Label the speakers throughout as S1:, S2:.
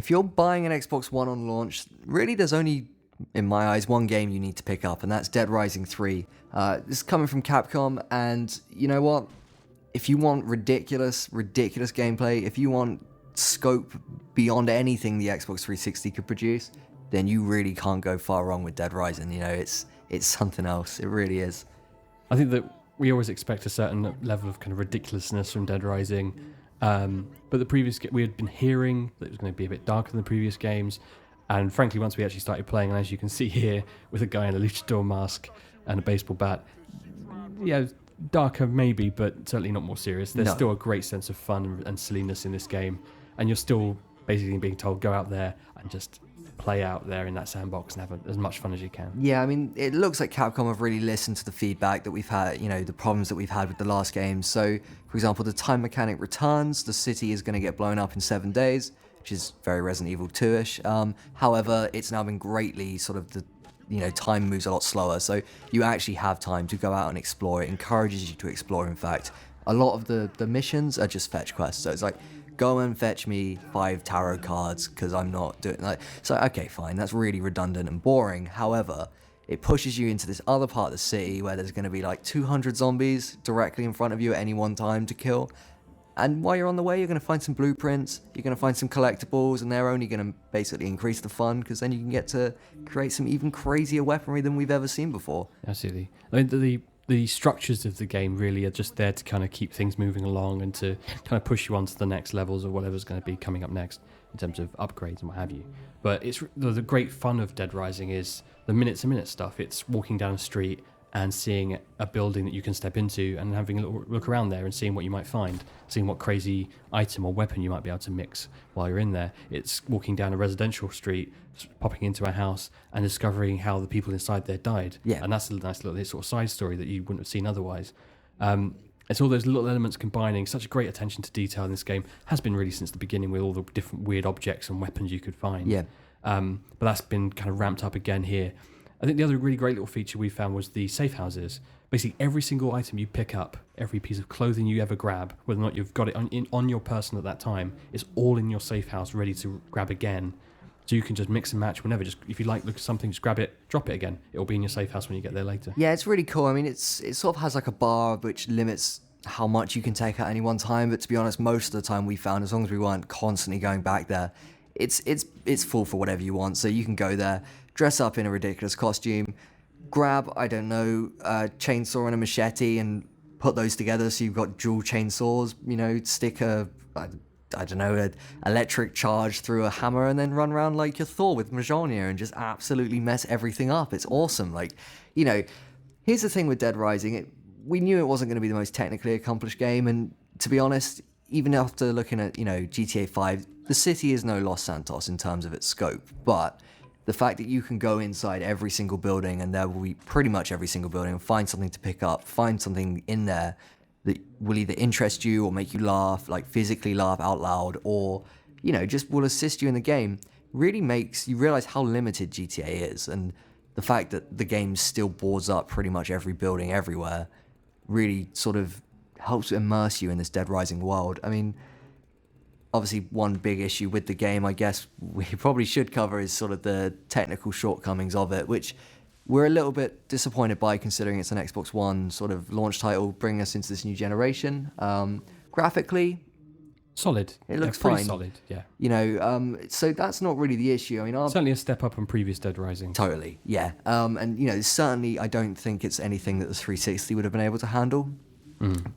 S1: if you're buying an Xbox One on launch, really there's only, in my eyes, one game you need to pick up, and that's Dead Rising 3. This is coming from Capcom, and you know what? If you want ridiculous gameplay, if you want scope beyond anything the Xbox 360 could produce, then you really can't go far wrong with Dead Rising. You know, it's something else. It really is.
S2: I think that we always expect a certain level of kind of ridiculousness from Dead Rising, but the previous we had been hearing that it was going to be a bit darker than the previous games, and frankly, once we actually started playing, and as you can see here, with a guy in a luchador mask and a baseball bat, yeah, darker maybe, but certainly not more serious. There's still a great sense of fun and silliness in this game, and you're still basically being told, go out there and just play out there in that sandbox and have as much fun as you can.
S1: Yeah, I mean, it looks like Capcom have really listened to the feedback that we've had, you know, the problems that we've had with the last game. So, for example, the time mechanic returns. The city is going to get blown up in 7 days, which is very Resident Evil 2-ish. However, it's now been greatly sort of time moves a lot slower. So you actually have time to go out and explore. It encourages you to explore, in fact. A lot of the missions are just fetch quests. So it's like, go and fetch me 5 tarot cards because I'm not doing like. So okay, fine, that's really redundant and boring. However, it pushes you into this other part of the city where there's going to be like 200 zombies directly in front of you at any one time to kill. And while you're on the way, you're going to find some blueprints, you're going to find some collectibles, and they're only going to basically increase the fun because then you can get to create some even crazier weaponry than we've ever seen before.
S2: Absolutely. I mean, the structures of the game really are just there to kind of keep things moving along and to kind of push you on to the next levels of whatever's going to be coming up next in terms of upgrades and what have you. But it's the great fun of Dead Rising is the minute-to-minute stuff. It's walking down a street and seeing a building that you can step into and having a little look around there and seeing what you might find, seeing what crazy item or weapon you might be able to mix while you're in there. It's walking down a residential street, popping into a house and discovering how the people inside there died.
S1: Yeah.
S2: And that's a nice little sort of side story that you wouldn't have seen otherwise. It's all those little elements combining. Such a great attention to detail in this game has been really since the beginning with all the different weird objects and weapons you could find.
S1: Yeah.
S2: But that's been kind of ramped up again here. I think the other really great little feature we found was the safe houses. Basically, every single item you pick up, every piece of clothing you ever grab, whether or not you've got it on your person at that time, is all in your safe house, ready to grab again. So you can just mix and match whenever. Just if you like look at something, just grab it, drop it again. It'll be in your safe house when you get there later.
S1: Yeah, it's really cool. I mean, it sort of has like a bar which limits how much you can take at any one time. But to be honest, most of the time we found, as long as we weren't constantly going back there, it's full for whatever you want. So you can go there, dress up in a ridiculous costume, grab, I don't know, a chainsaw and a machete and put those together so you've got dual chainsaws, you know, stick an electric charge through a hammer and then run around like you're Thor with Mjolnir and just absolutely mess everything up. It's awesome. Like, you know, here's the thing with Dead Rising. We knew it wasn't going to be the most technically accomplished game, and to be honest, even after looking at, you know, GTA 5, the city is no Los Santos in terms of its scope, but the fact that you can go inside every single building, and there will be pretty much every single building, and find something to pick up, find something in there that will either interest you or make you laugh, like physically laugh out loud, or, you know, just will assist you in the game, really makes you realize how limited GTA is. And the fact that the game still boards up pretty much every building everywhere really sort of helps immerse you in this Dead Rising world. I mean, obviously, one big issue with the game, I guess we probably should cover, is sort of the technical shortcomings of it, which we're a little bit disappointed by, considering it's an Xbox One sort of launch title, bringing us into this new generation. Graphically,
S2: solid.
S1: It looks
S2: pretty
S1: fine.
S2: solid, yeah.
S1: You know, so that's not really the issue. I mean,
S2: certainly a step up from previous Dead Rising.
S1: Totally, yeah. And, you know, certainly I don't think it's anything that the 360 would have been able to handle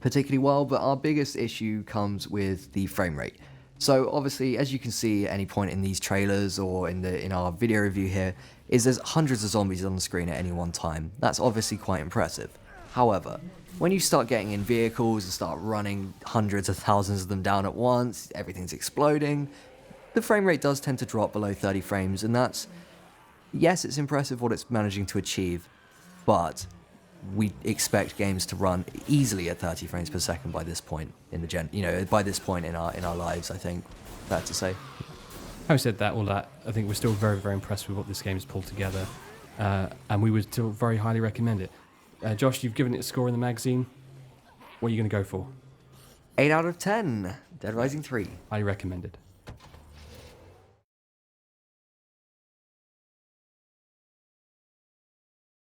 S1: particularly well, but our biggest issue comes with the frame rate. So obviously, as you can see at any point in these trailers or in our video review here, is there's hundreds of zombies on the screen at any one time. That's obviously quite impressive. However, when you start getting in vehicles and start running hundreds of thousands of them down at once, everything's exploding, the frame rate does tend to drop below 30 frames, and that's, yes, it's impressive what it's managing to achieve, but we expect games to run easily at 30 frames per second by this point in the by this point in our lives, I think, fair to say.
S2: Having said that, all that, I think we're still very, very impressed with what this game has pulled together, and we would still very highly recommend it. Josh, you've given it a score in the magazine. What are you going to go for?
S1: 8 out of 10. Dead Rising 3.
S2: Highly recommended.